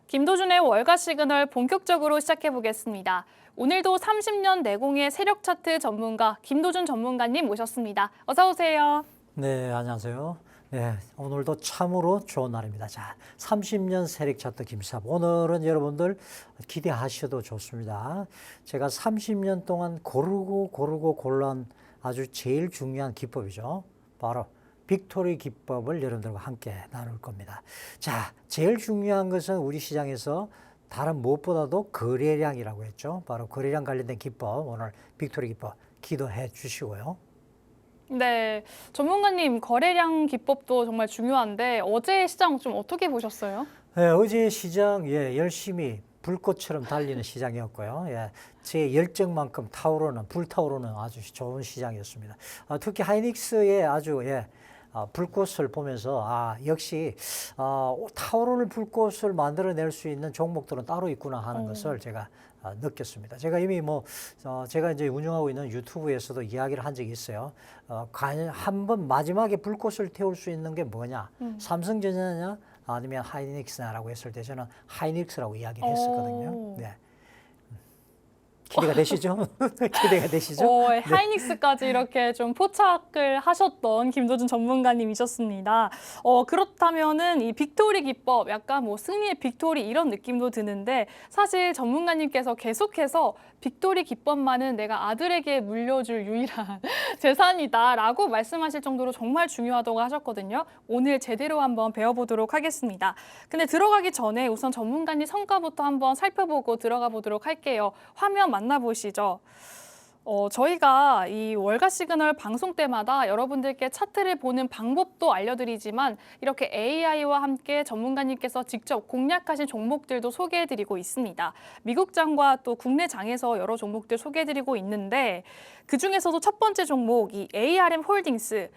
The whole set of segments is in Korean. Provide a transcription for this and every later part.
김도준의 월가 시그널 본격적으로 시작해 보겠습니다. 오늘도 30년 내공의 세력 차트 전문가 김도준 전문가님 모셨습니다. 어서 오세요. 네, 안녕하세요. 네, 오늘도 참으로 좋은 날입니다. 자, 30년 세력 차트 김시합. 오늘은 여러분들 기대하셔도 좋습니다. 제가 30년 동안 고르고 골라온 아주 제일 중요한 기법이죠. 바로 빅토리 기법을 여러분들과 함께 나눌 겁니다. 자, 제일 중요한 것은 우리 시장에서 다른 무엇보다도 거래량이라고 했죠. 바로 거래량 관련된 기법, 오늘 빅토리 기법 기도해 주시고요. 네, 전문가님 거래량 기법도 정말 중요한데 어제 시장 좀 어떻게 보셨어요? 네, 어제 시장 열심히 불꽃처럼 달리는 시장이었고요. 제 열정만큼 불타오르는 아주 좋은 시장이었습니다. 특히 하이닉스의 아주 불꽃을 보면서 역시 타오르는 불꽃을 만들어낼 수 있는 종목들은 따로 있구나 하는 것을 제가 느꼈습니다. 제가 이미 제가 이제 운영하고 있는 유튜브에서도 이야기를 한 적이 있어요. 한번 마지막에 불꽃을 태울 수 있는 게 뭐냐? 삼성전자냐? 아니면 하이닉스냐라고 했을 때 저는 하이닉스라고 이야기를 했었거든요. 네. 기대가 되시죠? 기대가 되시죠? 하이닉스까지 이렇게 좀 포착을 하셨던 김도준 전문가님이셨습니다. 그렇다면은 이 빅토리 기법, 약간 승리의 빅토리 이런 느낌도 드는데 사실 전문가님께서 계속해서 빅토리 기법만은 내가 아들에게 물려줄 유일한 재산이다라고 말씀하실 정도로 정말 중요하다고 하셨거든요. 오늘 제대로 한번 배워보도록 하겠습니다. 근데 들어가기 전에 우선 전문가님 성과부터 한번 살펴보고 들어가 보도록 할게요. 화면 만나보시죠. 저희가 이 월가 시그널 방송 때마다 여러분들께 차트를 보는 방법도 알려드리지만 이렇게 AI와 함께 전문가님께서 직접 공략하신 종목들도 소개해드리고 있습니다. 미국장과 또 국내 장에서 여러 종목들 소개해드리고 있는데 그중에서도 첫 번째 종목 이 ARM 홀딩스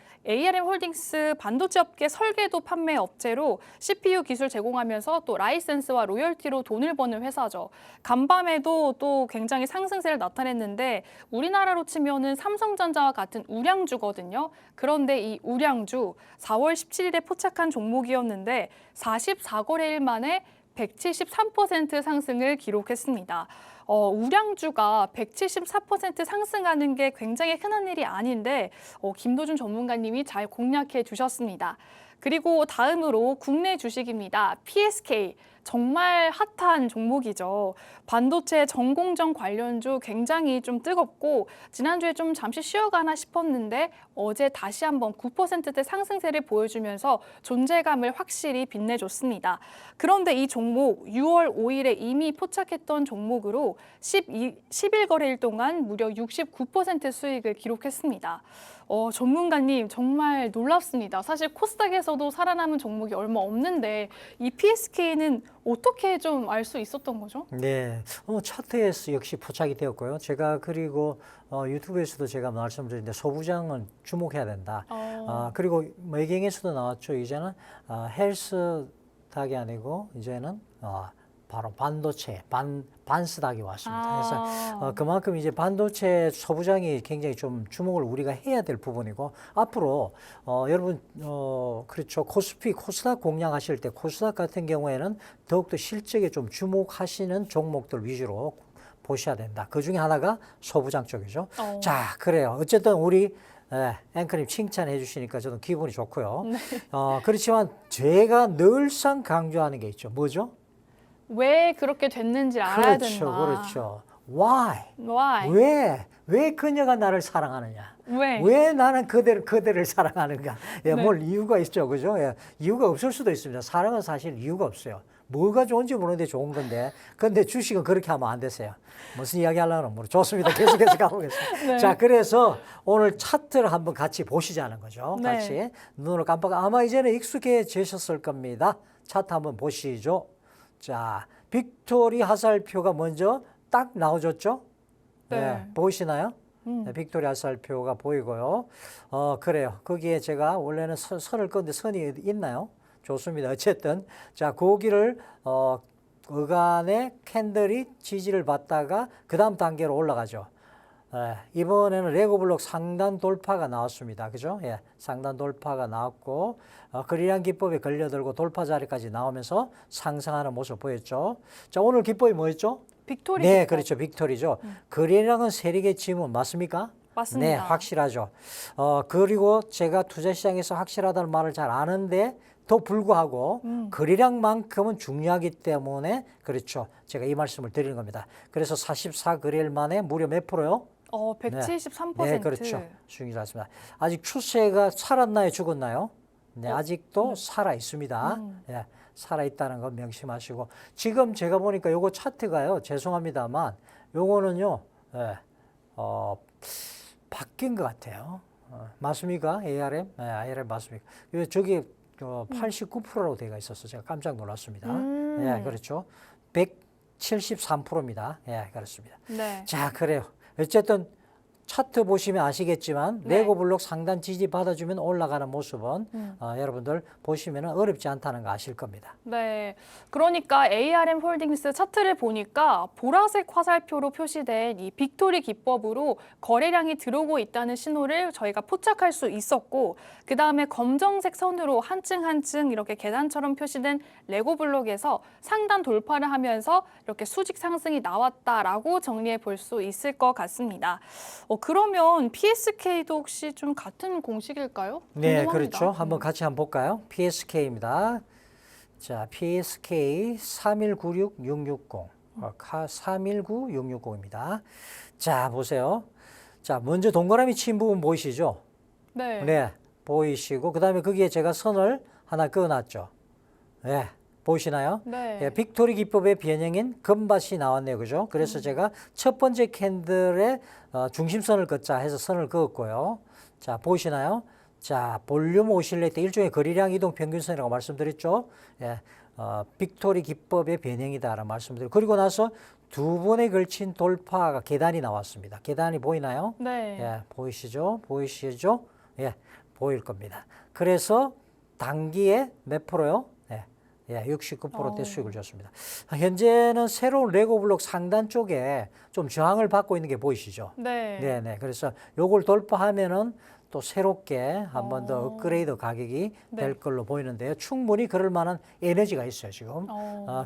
반도체 업계 설계도 판매 업체로 CPU 기술 제공하면서 또 라이센스와 로열티로 돈을 버는 회사죠. 간밤에도 또 굉장히 상승세를 나타냈는데 우리나라로 치면은 삼성전자와 같은 우량주거든요. 그런데 이 우량주 4월 17일에 포착한 종목이었는데 44거래일 만에 173% 상승을 기록했습니다. 우량주가 174% 상승하는 게 굉장히 흔한 일이 아닌데 김도준 전문가님이 잘 공략해 주셨습니다. 그리고 다음으로 국내 주식입니다. PSK. 정말 핫한 종목이죠. 반도체 전공정 관련주 굉장히 좀 뜨겁고 지난주에 좀 잠시 쉬어가나 싶었는데 어제 다시 한번 9%대 상승세를 보여주면서 존재감을 확실히 빛내줬습니다. 그런데 이 종목 6월 5일에 이미 포착했던 종목으로 11거래일 동안 무려 69% 수익을 기록했습니다. 전문가님 정말 놀랍습니다. 사실 코스닥에서도 살아남은 종목이 얼마 없는데 이 PSK는 어떻게 좀 알 수 있었던 거죠? 네, 차트에서 역시 포착이 되었고요. 제가 그리고 유튜브에서도 제가 말씀드렸는데 소부장은 주목해야 된다. 그리고 매경에서도 나왔죠. 이제는 헬스닥이 아니고 이제는 바로 반도체, 반스닥이 왔습니다. 그래서 그만큼 이제 반도체 소부장이 굉장히 좀 주목을 우리가 해야 될 부분이고 앞으로 여러분 그렇죠. 코스닥 공략하실 때 코스닥 같은 경우에는 더욱더 실적에 좀 주목하시는 종목들 위주로 보셔야 된다. 그 중에 하나가 소부장 쪽이죠. 자, 그래요. 어쨌든 우리 앵커님 칭찬해 주시니까 저도 기분이 좋고요. 네. 그렇지만 제가 늘상 강조하는 게 있죠. 뭐죠? 왜 그렇게 됐는지 알아야 된다. 그렇죠. Why? Why? 왜 그녀가 나를 사랑하느냐? 왜 나는 그대를 사랑하는가? 뭘 이유가 있죠, 그죠? 이유가 없을 수도 있습니다. 사랑은 사실 이유가 없어요. 뭐가 좋은지 모르는데 좋은 건데, 근데 주식은 그렇게 하면 안 되세요. 무슨 이야기 하려는 모르. 좋습니다. 계속해서 가보겠습니다. 네. 자, 그래서 오늘 차트를 한번 같이 보시자는 거죠. 네. 같이 눈을 아마 이제는 익숙해지셨을 겁니다. 차트 한번 보시죠. 자, 빅토리 화살표가 먼저 딱 나오셨죠? 네. 보이시나요? 네, 빅토리 화살표가 보이고요. 그래요. 거기에 제가 원래는 선을 껐는데 선이 있나요? 좋습니다. 어쨌든 자, 거기를 어간의 캔들이 지지를 받다가 그 다음 단계로 올라가죠. 이번에는 레고 블록 상단 돌파가 나왔습니다. 그죠? 예, 상단 돌파가 나왔고 거래량 기법에 걸려들고 돌파 자리까지 나오면서 상승하는 모습 보였죠. 자, 오늘 기법이 뭐였죠? 빅토리 네, 기법. 그렇죠. 빅토리죠. 거래량은 세력의 지문 맞습니까? 맞습니다. 네, 확실하죠. 그리고 제가 투자 시장에서 확실하다는 말을 잘 아는데 또 불구하고 거래량만큼은 중요하기 때문에 그렇죠. 제가 이 말씀을 드리는 겁니다. 그래서 44거래일 만에 무려 몇 프로요? 173%. 네, 그렇죠. 중요하습니다. 아직 추세가 살았나요, 죽었나요? 네, 아직도 살아 있습니다. 예, 살아 있다는 거 명심하시고 지금 제가 보니까 요거 차트가요. 죄송합니다만 요거는요. 예, 바뀐 것 같아요. 맞습니까? ARM? 네, ARM 맞습니까? 저기 89%라고 되어 있어서 제가 깜짝 놀랐습니다. 예, 그렇죠. 173%입니다. 예, 그렇습니다. 네. 자, 그래요. 어쨌든 차트 보시면 아시겠지만 네. 레고 블록 상단 지지 받아주면 올라가는 모습은 여러분들 보시면 어렵지 않다는 거 아실 겁니다. 네, 그러니까 ARM 홀딩스 차트를 보니까 보라색 화살표로 표시된 이 빅토리 기법으로 거래량이 들어오고 있다는 신호를 저희가 포착할 수 있었고 그 다음에 검정색 선으로 한 층 한 층 이렇게 계단처럼 표시된 레고 블록에서 상단 돌파를 하면서 이렇게 수직 상승이 나왔다라고 정리해 볼 수 있을 것 같습니다. 그러면 PSK도 혹시 좀 같은 공식일까요? 네, 궁금합니다. 그렇죠. 한번 같이 한번 볼까요? PSK입니다. 자, PSK 3196660. 319660입니다. 자, 보세요. 자, 먼저 동그라미 친 부분 보이시죠? 네. 네, 보이시고 그다음에 거기에 제가 선을 하나 그어놨죠. 네, 보이시나요? 네. 예, 빅토리 기법의 변형인 금밭이 나왔네요. 그죠? 그래서 제가 첫 번째 캔들의 중심선을 긋자 해서 선을 그었고요. 자, 보이시나요? 자, 볼륨 오실레이터 일종의 거래량 이동 평균선이라고 말씀드렸죠. 예, 빅토리 기법의 변형이다라는 말씀드리고 그리고 나서 두 번에 걸친 돌파가 계단이 나왔습니다. 계단이 보이나요? 네. 예, 보이시죠? 보이시죠? 예, 보일 겁니다. 그래서 단기에 몇 프로요? 예, 69%대 수익을 줬습니다. 현재는 새로운 레고 블록 상단 쪽에 좀 저항을 받고 있는 게 보이시죠? 네. 네. 그래서 요걸 돌파하면은 또 새롭게 한 번 더 업그레이드 가격이 될 네. 걸로 보이는데요. 충분히 그럴 만한 에너지가 있어요, 지금.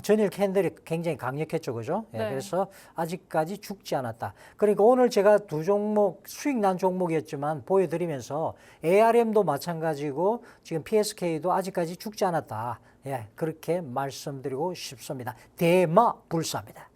전일 캔들이 굉장히 강력했죠, 그죠? 예, 네. 그래서 아직까지 죽지 않았다. 그러니까 오늘 제가 두 종목, 수익 난 종목이었지만 보여드리면서 ARM도 마찬가지고 지금 PSK도 아직까지 죽지 않았다. 예, 그렇게 말씀드리고 싶습니다. 대마불사입니다.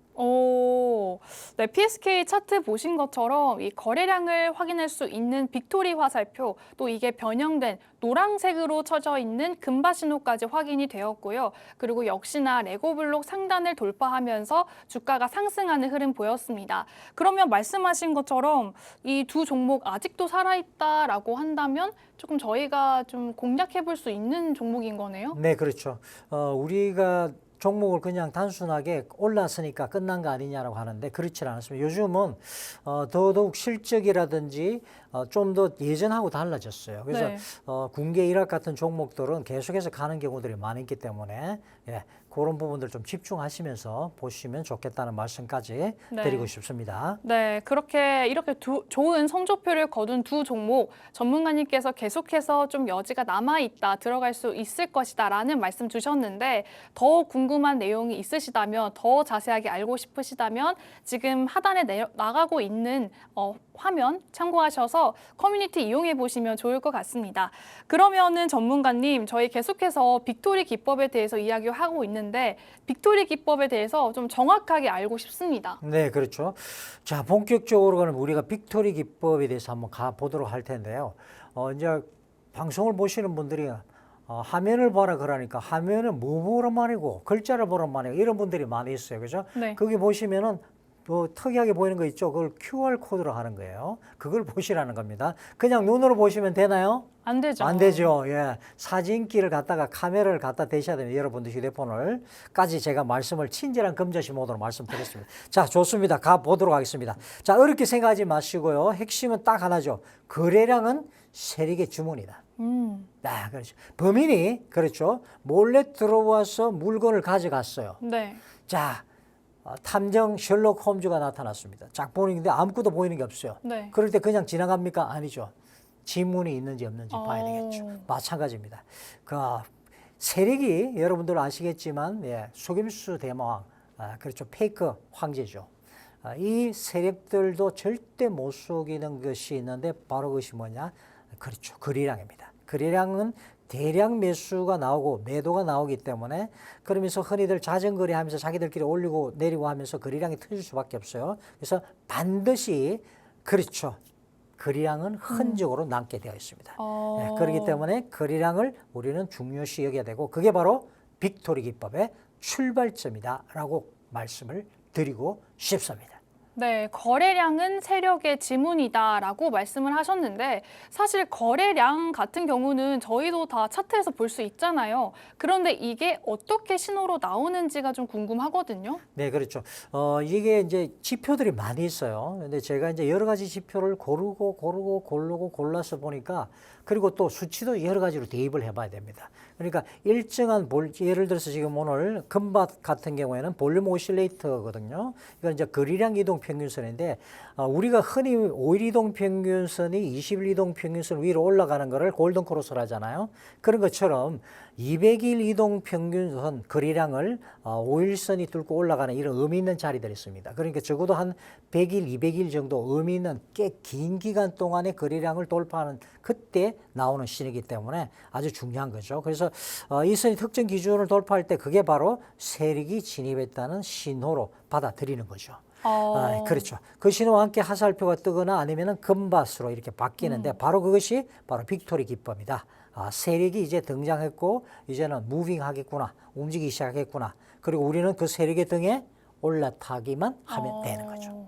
네, PSK 차트 보신 것처럼 이 거래량을 확인할 수 있는 빅토리 화살표, 또 이게 변형된 노란색으로 쳐져 있는 금바 신호까지 확인이 되었고요. 그리고 역시나 레고 블록 상단을 돌파하면서 주가가 상승하는 흐름 보였습니다. 그러면 말씀하신 것처럼 이 두 종목 아직도 살아있다라고 한다면 조금 저희가 좀 공략해 볼 수 있는 종목인 거네요? 네, 그렇죠. 우리가 종목을 그냥 단순하게 올랐으니까 끝난 거 아니냐라고 하는데 그렇지 않습니다. 요즘은 더더욱 실적이라든지 좀 더 예전하고 달라졌어요. 그래서 네. 군계 일학 같은 종목들은 계속해서 가는 경우들이 많기 때문에 예, 그런 부분들 좀 집중하시면서 보시면 좋겠다는 말씀까지 네. 드리고 싶습니다. 네, 이렇게 좋은 성적표를 거둔 두 종목 전문가님께서 계속해서 좀 여지가 남아있다, 들어갈 수 있을 것이다라는 말씀 주셨는데 더 궁금한 내용이 있으시다면, 더 자세하게 알고 싶으시다면 지금 하단에 나가고 있는 화면 참고하셔서 커뮤니티 이용해 보시면 좋을 것 같습니다. 그러면은 전문가님, 저희 계속해서 빅토리 기법에 대해서 이야기하고 있는데 빅토리 기법에 대해서 좀 정확하게 알고 싶습니다. 네, 그렇죠. 자, 본격적으로 그럼 우리가 빅토리 기법에 대해서 한번 가보도록 할 텐데요. 이제 방송을 보시는 분들이 화면을 보라 그러니까 화면은 뭐 보란 말이고 글자를 보란 말이고 이런 분들이 많이 있어요. 그죠? 네. 거기 보시면은 뭐 특이하게 보이는 거 있죠? 그걸 QR 코드로 하는 거예요. 그걸 보시라는 겁니다. 그냥 눈으로 보시면 되나요? 안 되죠. 안 되죠. 예. 사진기를 갖다가 카메라를 갖다 대셔야 됩니다. 여러분들 휴대폰을까지 제가 말씀을 친절한 금저시 모드로 말씀드렸습니다. 자, 좋습니다. 가 보도록 하겠습니다. 자, 어렵게 생각하지 마시고요. 핵심은 딱 하나죠. 거래량은 세력의 주문이다. 아, 그렇죠. 범인이 그렇죠. 몰래 들어와서 물건을 가져갔어요. 네. 자, 탐정 셜록 홈즈가 나타났습니다. 쫙 보이는데 아무것도 보이는 게 없어요. 네. 그럴 때 그냥 지나갑니까? 아니죠. 지문이 있는지 없는지 봐야 되겠죠. 어. 마찬가지입니다. 그 세력이 여러분들 아시겠지만 예, 속임수 대마왕, 그렇죠. 페이크 황제죠. 이 세력들도 절대 못 속이는 것이 있는데 바로 그것이 뭐냐? 그렇죠. 거래량입니다. 거래량은 대량 매수가 나오고 매도가 나오기 때문에 그러면서 흔히들 자전거래 하면서 자기들끼리 올리고 내리고 하면서 거래량이 터질 수밖에 없어요. 그래서 반드시 그렇죠. 거래량은 흔적으로 남게 되어 있습니다. 네, 그렇기 때문에 거래량을 우리는 중요시 여겨야 되고 그게 바로 빅토리 기법의 출발점이다라고 말씀을 드리고 싶습니다. 네, 거래량은 세력의 지문이다라고 말씀을 하셨는데 사실 거래량 같은 경우는 저희도 다 차트에서 볼 수 있잖아요. 그런데 이게 어떻게 신호로 나오는지가 좀 궁금하거든요. 네, 그렇죠. 이게 이제 지표들이 많이 있어요. 근데 제가 이제 여러 가지 지표를 고르고 골라서 보니까 그리고 또 수치도 여러 가지로 대입을 해봐야 됩니다. 그러니까 일정한 예를 들어서 지금 오늘 금밭 같은 경우에는 볼륨 오실레이터거든요. 이건 이제 거래량 이동 평균선인데 우리가 흔히 5일 이동 평균선이 20일 이동 평균선 위로 올라가는 거를 골든 크로스를 하잖아요. 그런 것처럼 200일 이동 평균선 거래량을 5일선이 뚫고 올라가는 이런 의미 있는 자리들이 있습니다. 그러니까 적어도 한 100일, 200일 정도 의미 있는 꽤 긴 기간 동안의 거래량을 돌파하는 그때 나오는 신이기 때문에 아주 중요한 거죠. 그래서 이 선이 특정 기준을 돌파할 때 그게 바로 세력이 진입했다는 신호로 받아들이는 거죠. 그렇죠. 그 신호와 함께 하살표가 뜨거나 아니면은 금밭으로 이렇게 바뀌는데 바로 그것이 바로 빅토리 기법이다. 세력이 이제 등장했고 이제는 무빙하겠구나, 움직이기 시작했구나. 그리고 우리는 그 세력의 등에 올라타기만 하면 되는 거죠.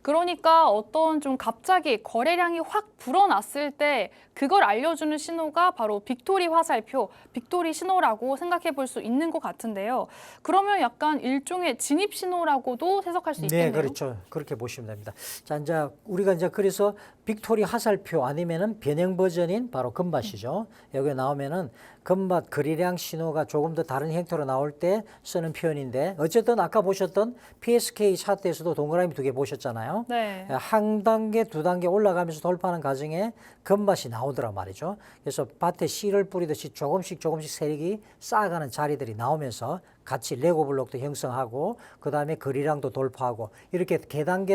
그러니까 어떤 좀 갑자기 거래량이 확 불어났을 때 그걸 알려주는 신호가 바로 빅토리 화살표, 빅토리 신호라고 생각해 볼 수 있는 것 같은데요. 그러면 약간 일종의 진입 신호라고도 해석할 수 있겠네요. 네, 그렇죠. 그렇게 보시면 됩니다. 자, 이제 우리가 이제 그래서 빅토리 화살표 아니면은 변형 버전인 바로 금밭이죠. 여기 나오면은 금밭 거래량 신호가 조금 더 다른 형태로 나올 때 쓰는 표현인데 어쨌든 아까 보셨던 PSK 차트에서도 동그라미 2개 보셨잖아요. 네. 한 단계, 두 단계 올라가면서 돌파하는 과정에 금밭이 나오더란 말이죠. 그래서 밭에 씨를 뿌리듯이 조금씩 세력이 쌓아가는 자리들이 나오면서 같이 레고 블록도 형성하고 그 다음에 거래량도 돌파하고 이렇게 계단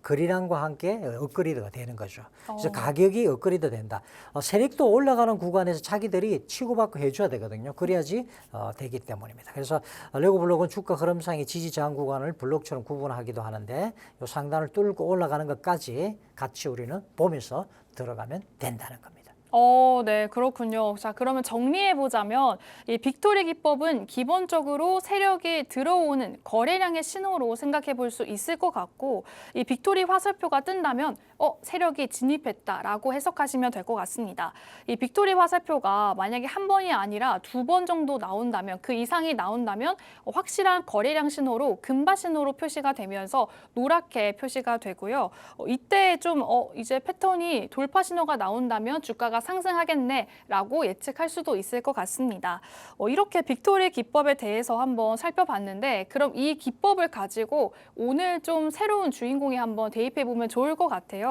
거래량과 함께 업그레이드가 되는 거죠. 그래서 가격이 업그레이드 된다. 세력도 올라가는 구간에서 자기들이 치고받고 해줘야 되거든요. 그래야지 되기 때문입니다. 그래서 레고 블록은 주가 흐름상의 지지 저항 구간을 블록처럼 구분하기도 하는데 이 상단을 뚫고 올라가는 것까지 같이 우리는 보면서 들어가면 된다는 겁니다. 네, 그렇군요. 자, 그러면 정리해 보자면 이 빅토리 기법은 기본적으로 세력이 들어오는 거래량의 신호로 생각해 볼 수 있을 것 같고 이 빅토리 화살표가 뜬다면 세력이 진입했다라고 해석하시면 될 것 같습니다. 이 빅토리 화살표가 만약에 한 번이 아니라 2번 정도 나온다면 그 이상이 나온다면 확실한 거래량 신호로 금밭 신호로 표시가 되면서 노랗게 표시가 되고요. 이때 좀 이제 패턴이 돌파 신호가 나온다면 주가가 상승하겠네라고 예측할 수도 있을 것 같습니다. 이렇게 빅토리 기법에 대해서 한번 살펴봤는데 그럼 이 기법을 가지고 오늘 좀 새로운 주인공에 한번 대입해 보면 좋을 것 같아요.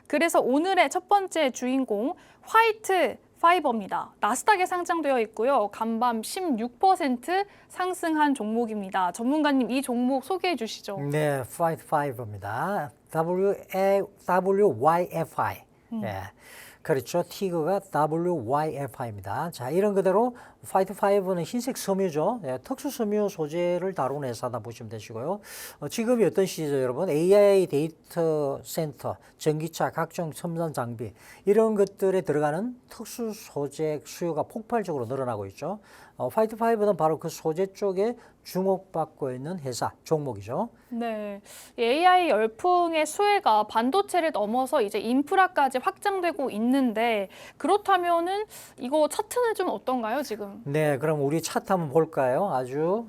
그래서 오늘의 첫 번째 주인공 화이트 파이버입니다. 나스닥에 상장되어 있고요. 간밤 16% 상승한 종목입니다. 전문가님 이 종목 소개해 주시죠. 네, 화이트 파이버입니다. WYFI. 예. 그렇죠. 티거가 WYFI입니다. 자, 이런 그대로 화이트 파이브는 흰색 섬유죠. 예, 특수 섬유 소재를 다루는 회사다 보시면 되시고요. 지금이 어떤 시기죠, 여러분? AI 데이터 센터, 전기차, 각종 첨단 장비 이런 것들에 들어가는 특수 소재 수요가 폭발적으로 늘어나고 있죠. 화이트 파이브는 바로 그 소재 쪽에 주목받고 있는 회사 종목이죠. 네, 이 AI 열풍의 수혜가 반도체를 넘어서 이제 인프라까지 확장되고 있는데 그렇다면은 이거 차트는 좀 어떤가요, 지금? 네, 그럼 우리 차트 한번 볼까요? 아주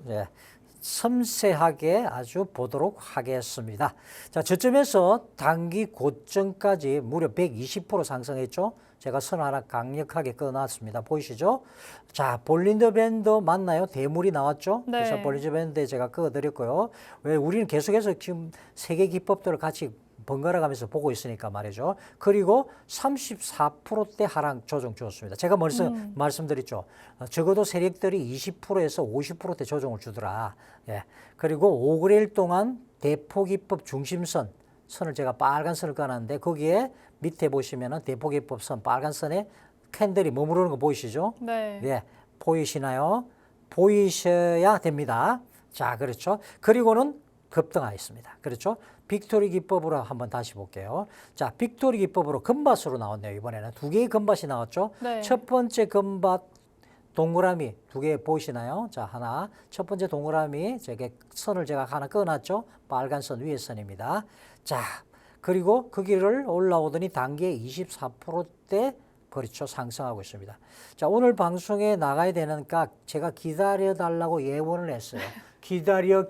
섬세하게 아주 보도록 하겠습니다. 자, 저점에서 단기 고점까지 무려 120% 상승했죠. 제가 선 하나 강력하게 꺼놨습니다. 보이시죠? 자, 볼린저 밴드 맞나요? 대물이 나왔죠? 네. 그래서 볼린저 밴드에 제가 꺼드렸고요. 왜 우리는 계속해서 지금 세계 기법들을 같이 번갈아 가면서 보고 있으니까 말이죠. 그리고 34%대 하락 조정 주었습니다. 제가 말씀드렸죠. 적어도 세력들이 20%에서 50%대 조정을 주더라. 예. 그리고 5개월 동안 대포기법 중심선 선을 제가 빨간 선을 꺼놨는데 거기에 밑에 보시면은 대포기법 선 빨간 선에 캔들이 머무르는 거 보이시죠? 네. 예. 보이시나요? 보이셔야 됩니다. 자, 그렇죠. 그리고는 급등하였습니다. 그렇죠? 빅토리 기법으로 한번 다시 볼게요. 자, 빅토리 기법으로 금밭으로 나왔네요. 이번에는 두 개의 금밭이 나왔죠. 네. 첫 번째 금밭 동그라미 두 개 보이시나요? 자, 하나. 첫 번째 동그라미 저게 선을 제가 하나 꺼놨죠. 빨간 선 위에 선입니다. 자, 그리고 그 길을 올라오더니 단계 24%대 그렇죠. 상승하고 있습니다. 자, 오늘 방송에 나가야 되니까 제가 기다려달라고 예언을 했어요. 기다려.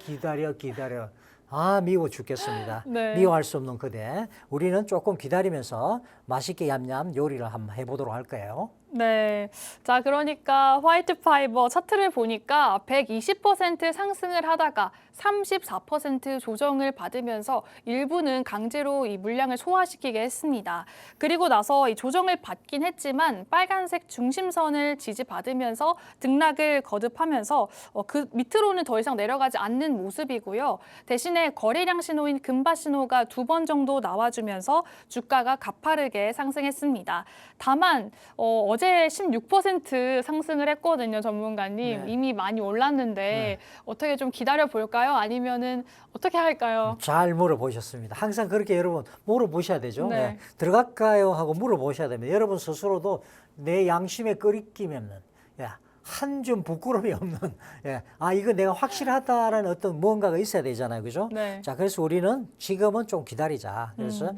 아, 미워 죽겠습니다. 네. 미워할 수 없는 그대. 우리는 조금 기다리면서 맛있게 얌얌 요리를 한번 해보도록 할 거예요. 네. 자, 그러니까 화이트 파이버 차트를 보니까 120% 상승을 하다가 34% 조정을 받으면서 일부는 강제로 이 물량을 소화시키게 했습니다. 그리고 나서 이 조정을 받긴 했지만 빨간색 중심선을 지지받으면서 등락을 거듭하면서 그 밑으로는 더 이상 내려가지 않는 모습이고요. 대신에 거래량 신호인 금바 신호가 2번 정도 나와주면서 주가가 가파르게 상승했습니다. 다만 어제 16% 상승을 했거든요, 전문가님. 네. 이미 많이 올랐는데 어떻게 좀 기다려 볼까요? 아니면은 어떻게 할까요? 잘 물어보셨습니다. 항상 그렇게 여러분 물어보셔야 되죠. 네. 네. 들어갈까요? 하고 물어보셔야 됩니다. 여러분 스스로도 내 양심에 끓이김이 없는, 한 줌 부끄러움이 없는, 아, 이거 내가 확실하다라는 어떤 무언가가 있어야 되잖아요. 그죠? 네. 자, 그래서 우리는 지금은 좀 기다리자. 그래서,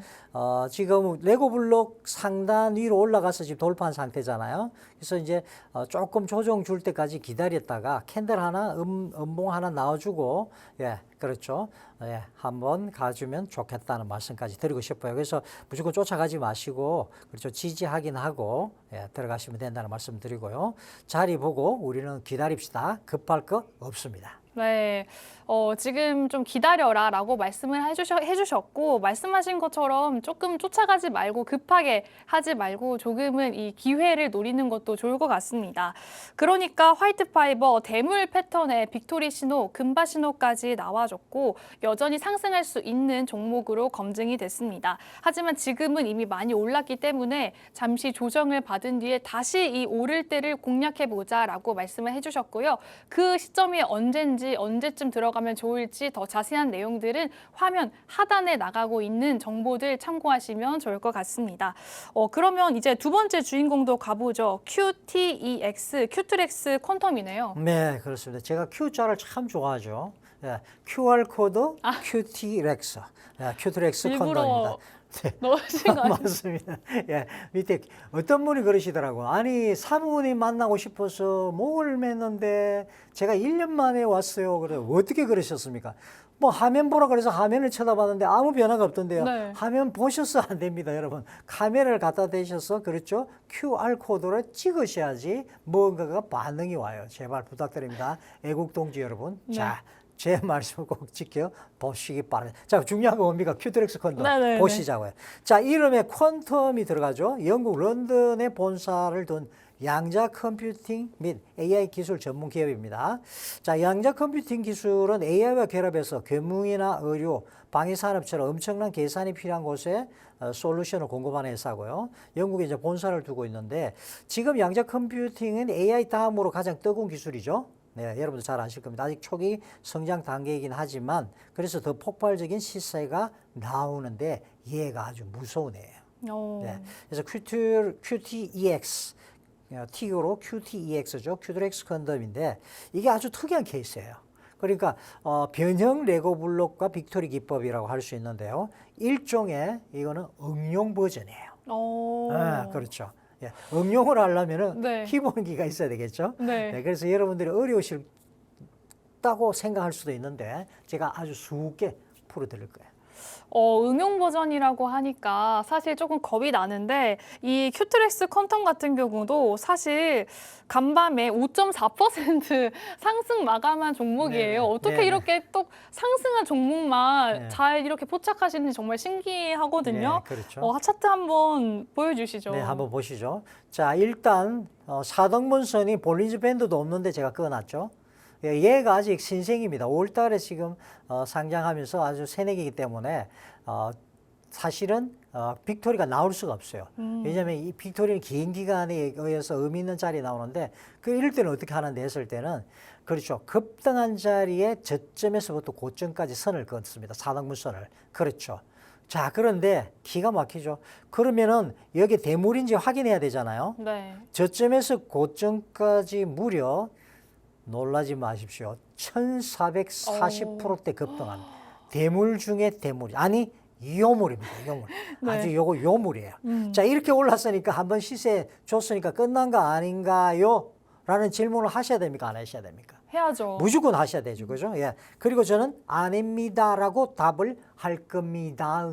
지금 레고블록 상단 위로 올라가서 지금 돌파한 상태잖아요. 그래서 이제 조금 조정 줄 때까지 기다렸다가 캔들 하나, 음봉 하나 나와주고, 그렇죠. 한번 가주면 좋겠다는 말씀까지 드리고 싶어요. 그래서 무조건 쫓아가지 마시고, 그렇죠. 지지하긴 하고, 들어가시면 된다는 말씀 드리고요. 자리 보고 우리는 기다립시다. 급할 거 없습니다. 네, 지금 좀 기다려라 라고 말씀을 해주셨고 말씀하신 것처럼 조금 쫓아가지 말고 급하게 하지 말고 조금은 이 기회를 노리는 것도 좋을 것 같습니다. 그러니까 화이트 파이버 대물 패턴의 빅토리 신호, 금바 신호까지 나와줬고 여전히 상승할 수 있는 종목으로 검증이 됐습니다. 하지만 지금은 이미 많이 올랐기 때문에 잠시 조정을 받은 뒤에 다시 이 오를 때를 공략해보자 라고 말씀을 해주셨고요. 그 시점이 언제쯤 들어가면 좋을지 더 자세한 내용들은 화면 하단에 나가고 있는 정보들 참고하시면 좋을 것 같습니다. 그러면 이제 두 번째 주인공도 가보죠. QTEX, 큐트렉스 퀀텀이네요. 네, 그렇습니다. 제가 Q자를 참 좋아하죠. QR코드, QT렉스, 큐트렉스 일부러 콘돔입니다. 넣으신 거 아니에요? 맞습니다. 밑에 어떤 분이 그러시더라고. 아니, 사모님 만나고 싶어서 목을 맸는데 제가 1년 만에 왔어요. 그래 어떻게 그러셨습니까? 뭐 화면 보라 그래서 화면을 쳐다봤는데 아무 변화가 없던데요. 네. 화면 보셔서 안 됩니다, 여러분. 카메라를 갖다 대셔서 그렇죠. QR 코드를 찍으셔야지 뭔가가 반응이 와요. 제발 부탁드립니다, 애국 동지 여러분. 네. 자. 제 말씀을 꼭 지켜 보시기 바랍니다. 자, 중요한 건 뭡니까? 큐트렉스 퀀텀 네네네. 보시자고요. 자, 이름에 퀀텀이 들어가죠. 영국 런던에 본사를 둔 양자 컴퓨팅 및 AI 기술 전문 기업입니다. 자, 양자 컴퓨팅 기술은 AI와 결합해서 금융이나 의료, 방위 산업처럼 엄청난 계산이 필요한 곳에 솔루션을 공급하는 회사고요. 영국에 이제 본사를 두고 있는데 지금 양자 컴퓨팅은 AI 다음으로 가장 뜨거운 기술이죠. 네, 여러분도 잘 아실 겁니다. 아직 초기 성장 단계이긴 하지만 그래서 더 폭발적인 시세가 나오는데 얘가 아주 무서운 애예요. 네, 그래서 QTEX, T로 QTEX죠. q-TRX 컨덤인데 이게 아주 특이한 케이스예요. 그러니까 변형 레고 블록과 빅토리 기법이라고 할 수 있는데요. 일종의 이거는 응용 버전이에요. 네, 그렇죠. 예, 응용을 하려면은 네. 기본기가 있어야 되겠죠. 네. 네, 그래서 여러분들이 어려우실다고 생각할 수도 있는데 제가 아주 수게 풀어드릴 거예요. 응용 버전이라고 하니까 사실 조금 겁이 나는데 이 큐트렉스 퀀텀 같은 경우도 사실 간밤에 5.4% 상승 마감한 종목이에요. 네네. 어떻게 네네. 이렇게 또 상승한 종목만 네. 잘 이렇게 포착하시는지 정말 신기하거든요. 네, 그렇죠. 차트 한번 보여주시죠. 네, 한번 보시죠. 자, 일단 4등분선이 볼린저 밴드도 없는데 제가 그어놨죠. 예, 얘가 아직 신생입니다. 5월 달에 지금 상장하면서 아주 새내기이기 때문에 사실은 빅토리가 나올 수가 없어요. 왜냐하면 이 빅토리는 긴 기간에 의해서 의미 있는 자리에 나오는데 이럴 때는 어떻게 하는데 했을 때는 그렇죠. 급등한 자리에 저점에서부터 고점까지 선을 그었습니다. 4등분 선을. 그렇죠. 자, 그런데 기가 막히죠. 그러면은 여기 대물인지 확인해야 되잖아요. 네. 저점에서 고점까지 무려 놀라지 마십시오. 1440%대 급등한 대물 중에 대물이 아니 요물입니다. 요물. 네. 아주 요거 요물이에요. 자, 이렇게 올랐으니까 한번 시세 줬으니까 끝난 거 아닌가요? 라는 질문을 하셔야 됩니까? 안 하셔야 됩니까? 해야죠. 무조건 하셔야 되죠. 그죠? 예. 그리고 저는 아닙니다라고 답을 할 겁니다.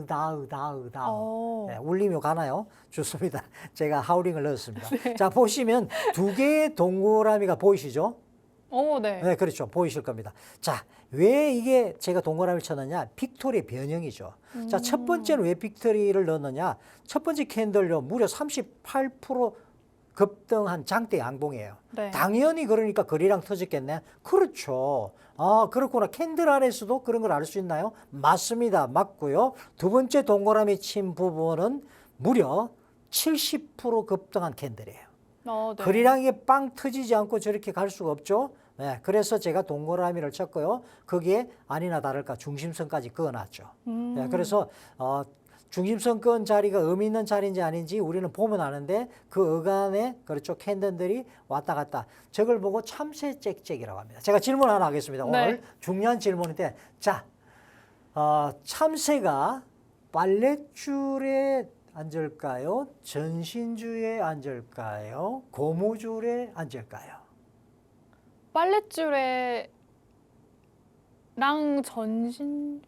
예, 울림이 가나요? 좋습니다. 제가 하우링을 넣었습니다. 자, 보시면 두 개의 동그라미가 보이시죠? 네. 네, 그렇죠. 보이실 겁니다. 자, 왜 이게 제가 동그라미를 쳤느냐? 빅토리의 변형이죠. 자, 첫 번째는 왜 빅토리를 넣느냐? 첫 번째 캔들요, 무려 38% 급등한 장대 양봉이에요. 네. 당연히 그러니까 거래량 터졌겠네. 그렇죠. 아, 그렇구나. 캔들 안에서도 그런 걸 알 수 있나요? 맞습니다. 맞고요. 두 번째 동그라미 친 부분은 무려 70% 급등한 캔들이에요. 네. 거래량이 빵 터지지 않고 저렇게 갈 수가 없죠. 네, 그래서 제가 동그라미를 쳤고요. 거기에 아니나 다를까 중심선까지 그어놨죠. 네, 그래서 중심선 끈 자리가 의미 있는 자리인지 아닌지 우리는 보면 아는데 그 어간에 그렇죠 캔들들이 왔다 갔다 저걸 보고 참새 짹짹이라고 합니다. 제가 질문 하나 하겠습니다. 네. 오늘 중요한 질문인데 자 참새가 빨랫줄에 앉을까요? 전신줄에 앉을까요? 고무줄에 앉을까요? 빨랫줄에랑 전신줄?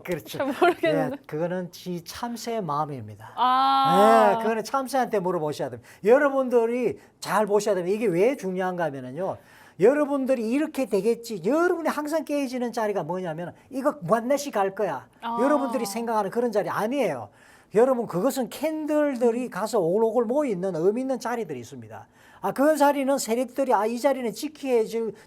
그렇죠. 잘 모르겠는데. 예, 그거는 지 참새의 마음입니다. 네, 그거는 참새한테 물어보셔야 됩니다. 여러분들이 잘 보셔야 됩니다. 이게 왜 중요한가 하면은요. 여러분들이 이렇게 되겠지. 여러분이 항상 깨지는 자리가 뭐냐면 이거 완넷이 갈 거야. 여러분들이 생각하는 그런 자리 아니에요. 여러분 그것은 캔들들이 가서 오글오글 모여있는 의미 있는 자리들이 있습니다. 그 자리는 세력들이 이 자리는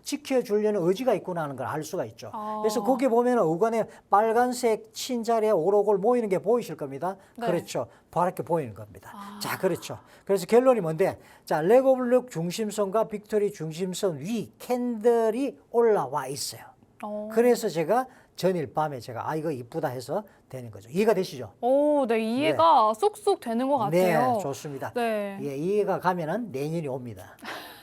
지켜주려는 의지가 있구나 하는 걸 알 수가 있죠. 그래서 거기 보면 어간에 빨간색 친 자리에 오글오글 모이는 게 보이실 겁니다. 네. 그렇죠. 바랗게 보이는 겁니다. 자, 그렇죠. 그래서 결론이 뭔데? 자, 레고 블록 중심선과 빅토리 중심선 위 캔들이 올라와 있어요. 그래서 제가 전일 밤에 제가 이거 이쁘다 해서 되는 거죠. 이해가 되시죠? 네, 이해가 쏙쏙 되는 것 같아요. 네, 좋습니다. 네. 예, 이해가 가면은 내년이 옵니다.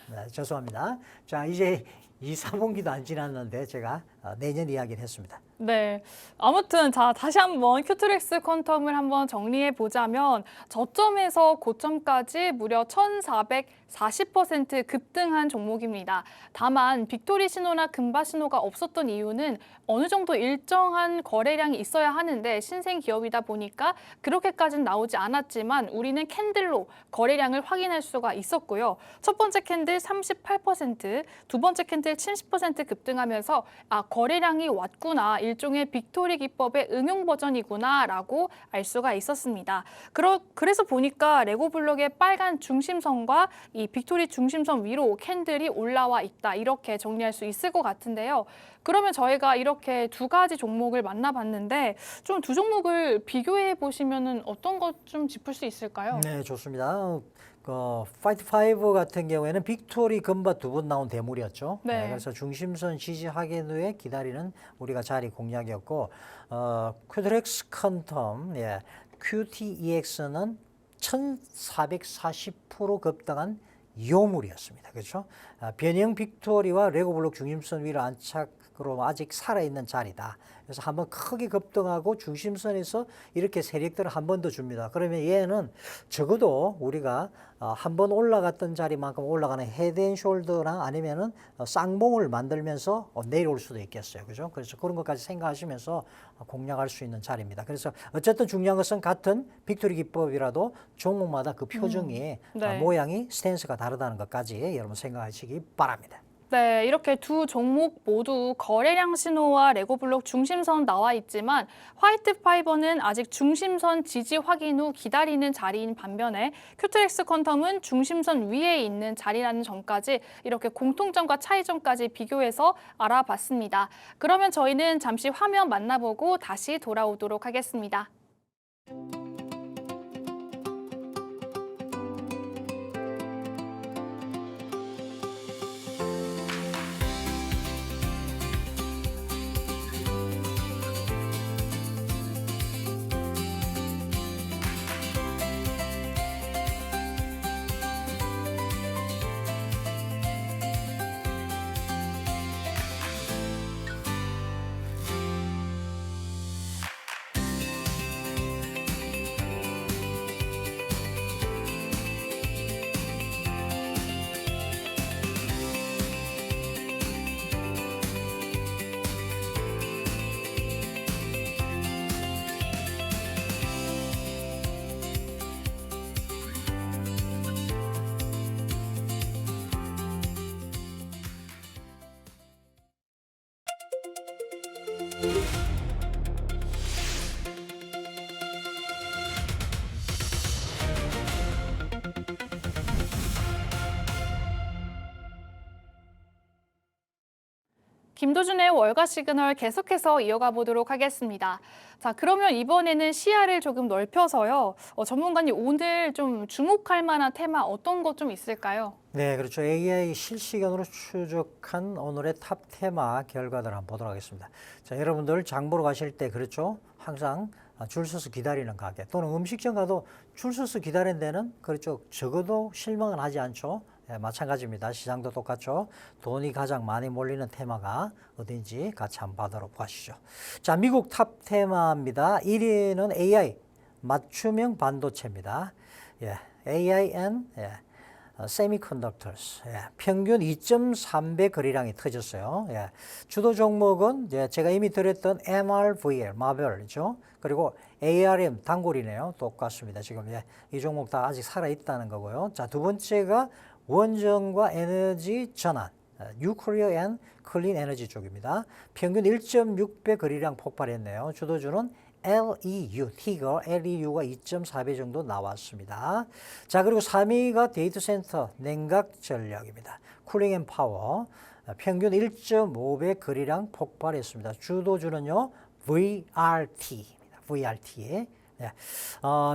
네, 죄송합니다. 자, 이제 2, 3분기도 안 지났는데 제가 내년 이야기를 했습니다. 네. 아무튼 자 다시 한번 큐트렉스 퀀텀을 한번 정리해 보자면 저점에서 고점까지 무려 1440% 급등한 종목입니다. 다만 빅토리 신호나 금바 신호가 없었던 이유는 어느 정도 일정한 거래량이 있어야 하는데 신생 기업이다 보니까 그렇게까지는 나오지 않았지만 우리는 캔들로 거래량을 확인할 수가 있었고요. 첫 번째 캔들 38%, 두 번째 캔들 70% 급등하면서 거래량이 왔구나, 일종의 빅토리 기법의 응용 버전이구나라고 알 수가 있었습니다. 그래서 보니까 레고블록의 빨간 중심선과 이 빅토리 중심선 위로 캔들이 올라와 있다, 이렇게 정리할 수 있을 것 같은데요. 그러면 저희가 이렇게 두 가지 종목을 만나봤는데 좀 두 종목을 비교해 보시면은 어떤 것 좀 짚을 수 있을까요? 네, 좋습니다. 파이트 파이브 같은 경우에는 빅토리 금바 두 번 나온 대물이었죠. 네. 그래서 중심선 지지 확인 후에 기다리는 우리가 자리 공략이었고, 퀴드렉스 퀀텀, QTEX는 1440% 급등한 요물이었습니다. 그렇죠? 변형 빅토리와 레고블록 중심선 위로 안착으로 아직 살아있는 자리다. 그래서 한번 크게 급등하고 중심선에서 이렇게 세력들을 한 번 더 줍니다. 그러면 얘는 적어도 우리가 한 번 올라갔던 자리만큼 올라가는 헤드앤숄더나 아니면은 쌍봉을 만들면서 내려올 수도 있겠어요. 그죠? 그래서 그런 것까지 생각하시면서 공략할 수 있는 자리입니다. 그래서 어쨌든 중요한 것은 같은 빅토리 기법이라도 종목마다 그 표정이 네. 모양이 스탠스가 다르다는 것까지 여러분 생각하시기 바랍니다. 네, 이렇게 두 종목 모두 거래량 신호와 레고블록 중심선 나와 있지만 화이트 파이버는 아직 중심선 지지 확인 후 기다리는 자리인 반면에 큐트렉스 퀀텀은 중심선 위에 있는 자리라는 점까지 이렇게 공통점과 차이점까지 비교해서 알아봤습니다. 그러면 저희는 잠시 화면 만나보고 다시 돌아오도록 하겠습니다. 김도준의 월가 시그널 계속해서 이어가 보도록 하겠습니다. 자, 그러면 이번에는 시야를 조금 넓혀서요. 전문가님, 오늘 좀 주목할 만한 테마 어떤 것 좀 있을까요? 네, 그렇죠. AI 실시간으로 추적한 오늘의 탑 테마 결과들 한번 보도록 하겠습니다. 자, 여러분들 장 보러 가실 때 그렇죠. 항상 줄 서서 기다리는 가게 또는 음식점 가도 줄 서서 기다리는 데는 그렇죠. 적어도 실망은 하지 않죠. 네, 마찬가지입니다. 시장도 똑같죠. 돈이 가장 많이 몰리는 테마가 어딘지 같이 한번 보도록 하시죠. 자, 미국 탑 테마입니다. 1위는 AI, 맞춤형 반도체입니다. AIN, Semiconductors, 평균 2.3배 거래량이 터졌어요. 주도 종목은 제가 이미 드렸던 MRVL, 마벨이죠. 그리고 ARM, 단골이네요. 똑같습니다. 지금 이 종목 다 아직 살아있다는 거고요. 자, 두 번째가 원전과 에너지 전환, 뉴클리어 앤 클린 에너지 쪽입니다. 평균 1.6배 거래량 폭발했네요. 주도주는 LEU, 티거 LEU가 2.4배 정도 나왔습니다. 자, 그리고 3위가 데이터 센터 냉각 전략입니다. 쿨링 앤 파워, 평균 1.5배 거래량 폭발했습니다. 주도주는요, VRT입니다. VRT.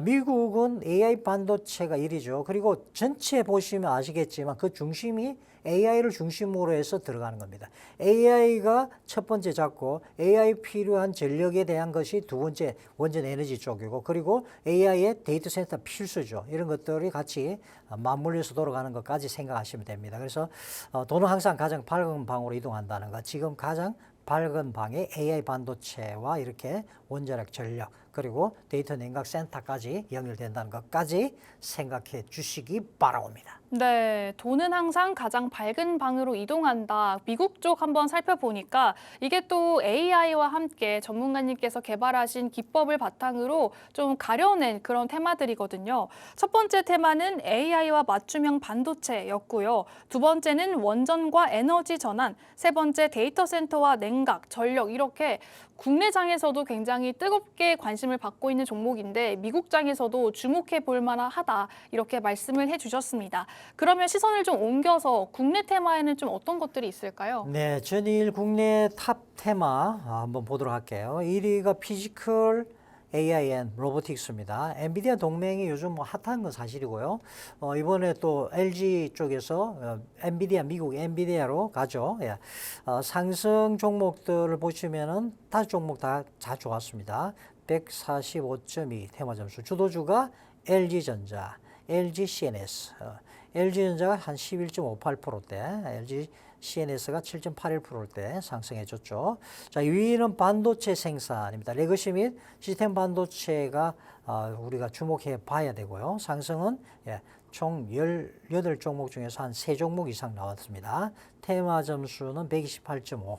미국은 AI 반도체가 1위죠. 그리고 전체 보시면 아시겠지만 그 중심이 AI를 중심으로 해서 들어가는 겁니다. AI가 첫 번째 잡고 AI 필요한 전력에 대한 것이 두 번째 원전 에너지 쪽이고 그리고 AI의 데이터 센터 필수죠. 이런 것들이 같이 맞물려서 돌아가는 것까지 생각하시면 됩니다. 그래서 돈은 항상 가장 밝은 방으로 이동한다는 것. 지금 가장 밝은 방의 AI 반도체와 이렇게 원자력 전력 그리고 데이터 냉각 센터까지 연결된다는 것까지 생각해 주시기 바라옵니다. 네, 돈은 항상 가장 밝은 방으로 이동한다. 미국 쪽 한번 살펴보니까 이게 또 AI와 함께 전문가님께서 개발하신 기법을 바탕으로 좀 가려낸 그런 테마들이거든요. 첫 번째 테마는 AI와 맞춤형 반도체였고요. 두 번째는 원전과 에너지 전환, 세 번째 데이터 센터와 냉각, 전력 이렇게 국내장에서도 굉장히 뜨겁게 관심을 받고 있는 종목인데 미국장에서도 주목해 볼 만하다 이렇게 말씀을 해주셨습니다. 그러면 시선을 좀 옮겨서 국내 테마에는 좀 어떤 것들이 있을까요? 네, 전일 국내 탑 테마 한번 보도록 할게요. 1위가 피지컬 AIN 로보틱스입니다. 엔비디아 동맹이 요즘 뭐 핫한 건 사실이고요. 이번에 또 LG 쪽에서 엔비디아 미국 엔비디아로 가죠. 예. 상승 종목들을 보시면은 다섯 종목 다 좋았습니다. 145.2 테마 점수. 주도주가 LG전자, LG CNS. LG전자가 한 11.58%대, LG CNS가 7.81%대 상승해줬죠. 자, 2위는 반도체 생산입니다. 레거시 및 시스템 반도체가 우리가 주목해 봐야 되고요. 상승은 총 18종목 중에서 한 3종목 이상 나왔습니다. 테마 점수는 128.5.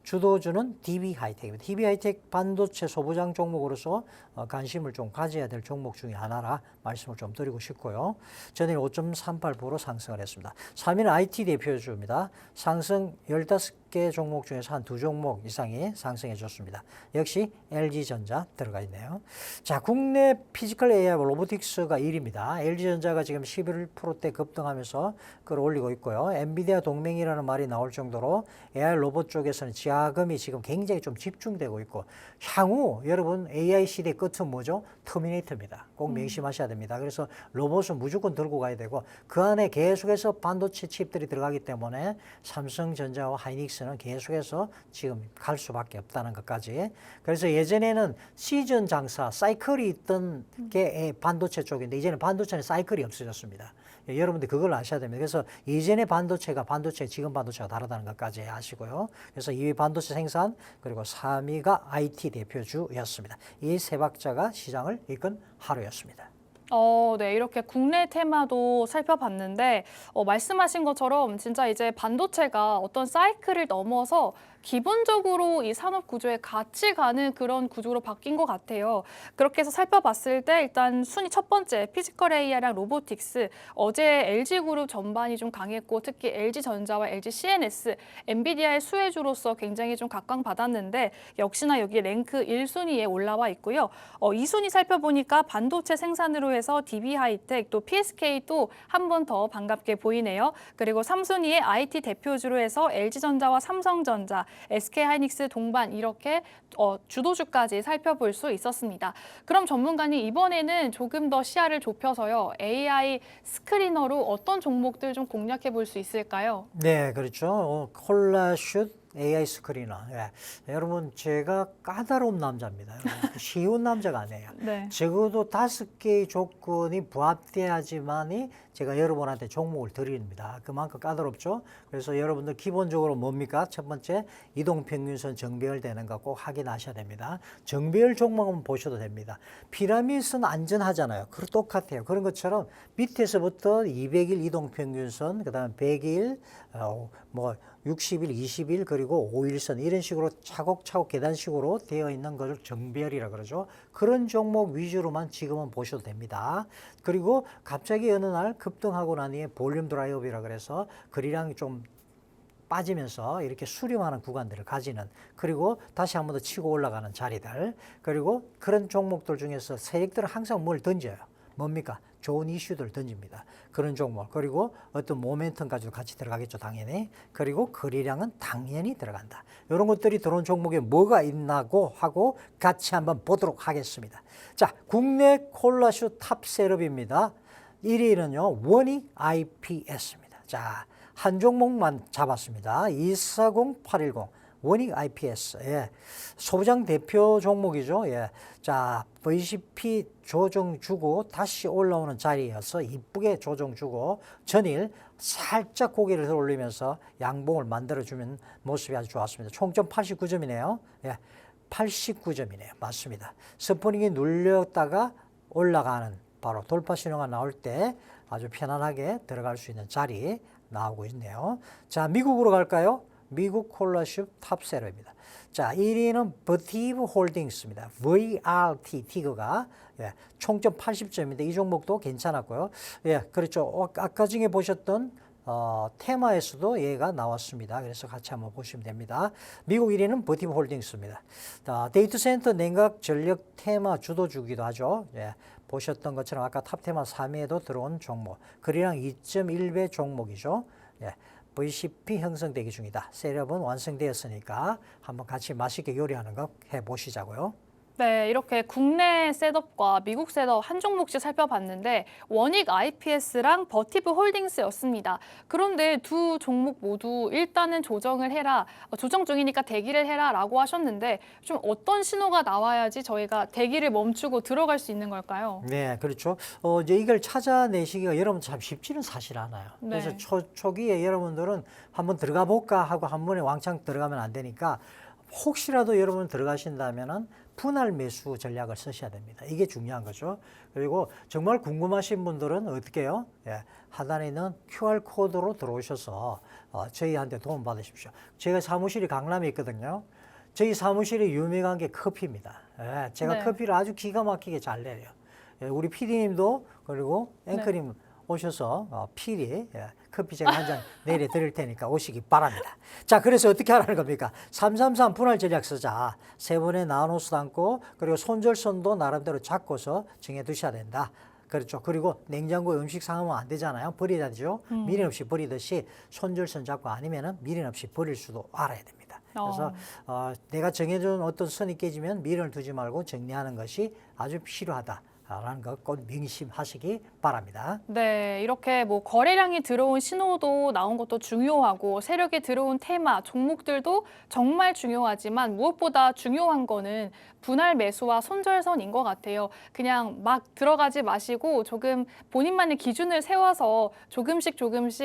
주도주는 DB하이텍입니다. DB하이텍 반도체 소부장 종목으로서 관심을 좀 가져야 될 종목 중에 하나라 말씀을 좀 드리고 싶고요. 전일 5.38% 상승을 했습니다. 3위는 IT 대표주입니다. 상승 15개 종목 중에서 한 2종목 이상이 상승해 줬습니다. 역시 LG전자 들어가 있네요. 자, 국내 피지컬 AI 로보틱스가 1위입니다. LG전자가 지금 11%대 급등하면서 끌어올리고 있고요. 엔비디아 동맹이라는 말이 나올 정도로 AI 로봇 쪽에서는 자금이 지금 굉장히 좀 집중되고 있고 향후 여러분 AI 시대 끝은 뭐죠? 터미네이터입니다. 꼭 명심하셔야 됩니다. 그래서 로봇은 무조건 들고 가야 되고 그 안에 계속해서 반도체 칩들이 들어가기 때문에 삼성전자와 하이닉스는 계속해서 지금 갈 수밖에 없다는 것까지. 그래서 예전에는 시즌 장사 사이클이 있던 게 반도체 쪽인데 이제는 반도체는 사이클이 없어졌습니다. 여러분들 그걸 아셔야 됩니다. 그래서 이전의 반도체가 지금 반도체가 다르다는 것까지 아시고요. 그래서 2위 반도체 생산 그리고 3위가 IT 대표주였습니다. 이 세 박자가 시장을 이끈 하루였습니다. 네, 이렇게 국내 테마도 살펴봤는데 말씀하신 것처럼 진짜 이제 반도체가 어떤 사이클을 넘어서 기본적으로 이 산업 구조에 같이 가는 그런 구조로 바뀐 것 같아요. 그렇게 해서 살펴봤을 때 일단 순위 첫 번째 피지컬 AI랑 로보틱스 어제 LG그룹 전반이 좀 강했고 특히 LG전자와 LG CNS 엔비디아의 수혜주로서 굉장히 좀 각광받았는데 역시나 여기 랭크 1순위에 올라와 있고요. 2순위 살펴보니까 반도체 생산으로 해서 DB하이텍 또 PSK도 한 번 더 반갑게 보이네요. 그리고 3순위에 IT 대표주로 해서 LG전자와 삼성전자 SK하이닉스 동반 이렇게 주도주까지 살펴볼 수 있었습니다. 그럼 전문가님 이번에는 조금 더 시야를 좁혀서요. AI 스크리너로 어떤 종목들 좀 공략해 볼 수 있을까요? 네, 그렇죠. 콜라슛 AI 스크리너. 여러분 제가 까다로운 남자입니다. 여러분. 쉬운 남자가 아니에요. 네. 적어도 5개의 조건이 부합돼야지만이 제가 여러분한테 종목을 드립니다. 그만큼 까다롭죠. 그래서 여러분들 기본적으로 뭡니까? 첫 번째 이동평균선 정배열되는 거 꼭 확인하셔야 됩니다. 정배열 종목은 보셔도 됩니다. 피라미드는 안전하잖아요. 똑같아요. 그런 것처럼 밑에서부터 200일 이동평균선, 그다음에 100일, 60일, 20일 그리고 5일선 이런 식으로 차곡차곡 계단식으로 되어 있는 것을 정배열이라 그러죠. 그런 종목 위주로만 지금은 보셔도 됩니다. 그리고 갑자기 어느 날 급등하고 난 뒤에 볼륨 드라이업이라 그래서 거래량이 좀 빠지면서 이렇게 수렴하는 구간들을 가지는 그리고 다시 한 번 더 치고 올라가는 자리들 그리고 그런 종목들 중에서 세력들은 항상 뭘 던져요. 뭡니까? 좋은 이슈들 던집니다. 그런 종목 그리고 어떤 모멘텀까지도 같이 들어가겠죠. 당연히. 그리고 거래량은 당연히 들어간다. 이런 것들이 들어온 종목에 뭐가 있나고 하고 같이 한번 보도록 하겠습니다. 자, 국내 콜라슈 탑셋업입니다. 1위는요. 원익 IPS입니다. 자, 한 종목만 잡았습니다. 240810 원익 IPS. 예. 소부장 대표 종목이죠. 예. 자, VCP 조정 주고 다시 올라오는 자리여서 이쁘게 조정 주고 전일 살짝 고개를 들어 올리면서 양봉을 만들어주는 모습이 아주 좋았습니다. 총점 89점이네요. 예. 89점이네요. 맞습니다. 스프링이 눌렸다가 올라가는 바로 돌파 신호가 나올 때 아주 편안하게 들어갈 수 있는 자리 나오고 있네요. 자, 미국으로 갈까요? 미국 콜라쉽 탑세러입니다. 자, 1위는 버티브 홀딩스입니다. VRT 티거가 총점 80점인데 이 종목도 괜찮았고요. 예, 그렇죠. 아까 중에 보셨던 테마에서도 얘가 나왔습니다. 그래서 같이 한번 보시면 됩니다. 미국 1위는 버티브 홀딩스입니다. 데이터 센터 냉각 전력 테마 주도주기도 하죠. 예, 보셨던 것처럼 아까 탑 테마 3위에도 들어온 종목. 거래량 2.1배 종목이죠. 예, VCP 형성되기 중이다. 셋업은 완성되었으니까 한번 같이 맛있게 요리하는 거 해보시자고요. 네, 이렇게 국내 셋업과 미국 셋업 한 종목씩 살펴봤는데 원익 IPS랑 버티브 홀딩스였습니다. 그런데 두 종목 모두 일단은 조정을 해라, 조정 중이니까 대기를 해라라고 하셨는데 좀 어떤 신호가 나와야지 저희가 대기를 멈추고 들어갈 수 있는 걸까요? 네, 그렇죠. 이제 이걸 찾아내시기가 여러분 참 쉽지는 사실 않아요. 네. 그래서 초기에 여러분들은 한번 들어가 볼까 하고 한 번에 왕창 들어가면 안 되니까 혹시라도 여러분 들어가신다면은 분할 매수 전략을 쓰셔야 됩니다. 이게 중요한 거죠. 그리고 정말 궁금하신 분들은 어떻게 해요? 예, 하단에 있는 QR코드로 들어오셔서 저희한테 도움 받으십시오. 제가 사무실이 강남에 있거든요. 저희 사무실이 유명한 게 커피입니다. 예, 제가 네. 커피를 아주 기가 막히게 잘 내려요. 예, 우리 PD님도 그리고 앵커님 오셔서 필히 커피 제가 한 잔 내려 드릴 테니까 오시기 바랍니다. 자, 그래서 어떻게 하라는 겁니까? 333 분할 전략 쓰자. 세 번에 나눠서 담고 그리고 손절선도 나름대로 잡고서 정해 두셔야 된다. 그렇죠. 그리고 냉장고에 음식 상하면 안 되잖아요. 버려야 되죠. 미련 없이 버리듯이 손절선 잡고 아니면은 미련 없이 버릴 수도 알아야 됩니다. 그래서 내가 정해준 어떤 선이 깨지면 미련을 두지 말고 정리하는 것이 아주 필요하다. 라는 거 꼭 명심하시기 바랍니다. 네, 이렇게 뭐 거래량이 들어온 신호도 나온 것도 중요하고 세력이 들어온 테마, 종목들도 정말 중요하지만 무엇보다 중요한 거는 분할 매수와 손절선인 것 같아요. 그냥 막 들어가지 마시고 조금 본인만의 기준을 세워서 조금씩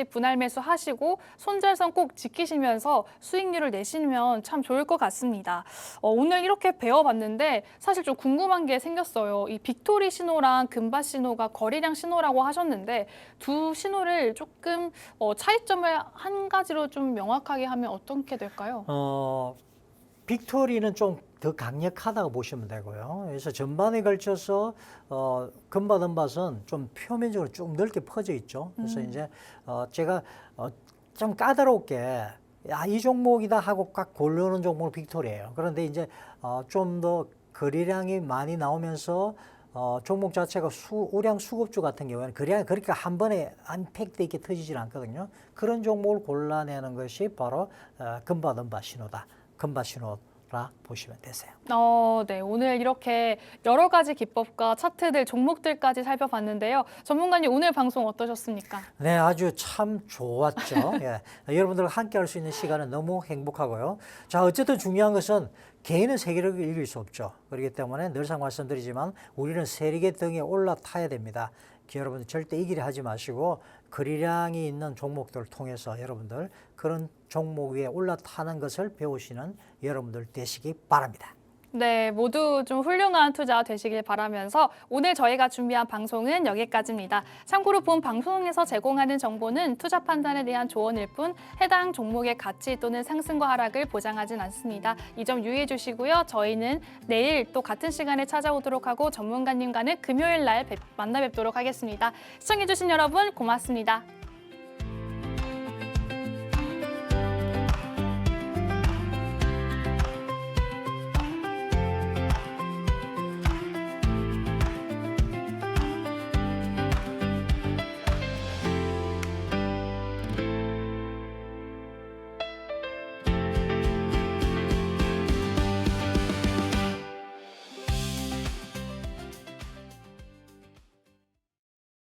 분할 매수하시고 손절선 꼭 지키시면서 수익률을 내시면 참 좋을 것 같습니다. 오늘 이렇게 배워봤는데 사실 좀 궁금한 게 생겼어요. 이 빅토리 신호랑 금바 신호가 거래량 신호라고 하셨는데 두 신호를 조금 차이점을 한 가지로 좀 명확하게 하면 어떻게 될까요? 빅토리는 좀 더 강력하다고 보시면 되고요. 그래서 전반에 걸쳐서 금바, 덤밭은 좀 표면적으로 쭉 넓게 퍼져 있죠. 그래서 이제 제가 좀 까다롭게 이 종목이다 하고 꽉 고르는 종목은 빅토리예요. 그런데 이제 좀 더 거래량이 많이 나오면서 종목 자체가 우량 수급주 같은 경우에는 거래량이 그렇게 한 번에 안팩돼 있게 터지질 않거든요. 그런 종목을 골라내는 것이 바로 금바, 덤밭 신호다. 금바 신호라 보시면 되세요. 네, 오늘 이렇게 여러 가지 기법과 차트들, 종목들까지 살펴봤는데요. 전문가님 오늘 방송 어떠셨습니까? 네, 아주 참 좋았죠. 예. 여러분들과 함께 할 수 있는 시간은 너무 행복하고요. 자, 어쨌든 중요한 것은 개인은 세계를 이길 수 없죠. 그렇기 때문에 늘상 말씀드리지만 우리는 세계 등에 올라타야 됩니다. 여러분들 절대 이기려 하지 마시고 거래량이 있는 종목들을 통해서 여러분들 그런 종목 위에 올라타는 것을 배우시는 여러분들 되시기 바랍니다. 네, 모두 좀 훌륭한 투자 되시길 바라면서 오늘 저희가 준비한 방송은 여기까지입니다. 참고로 본 방송에서 제공하는 정보는 투자 판단에 대한 조언일 뿐 해당 종목의 가치 또는 상승과 하락을 보장하진 않습니다. 이 점 유의해 주시고요. 저희는 내일 또 같은 시간에 찾아오도록 하고 전문가님과는 금요일 날 만나 뵙도록 하겠습니다. 시청해 주신 여러분 고맙습니다.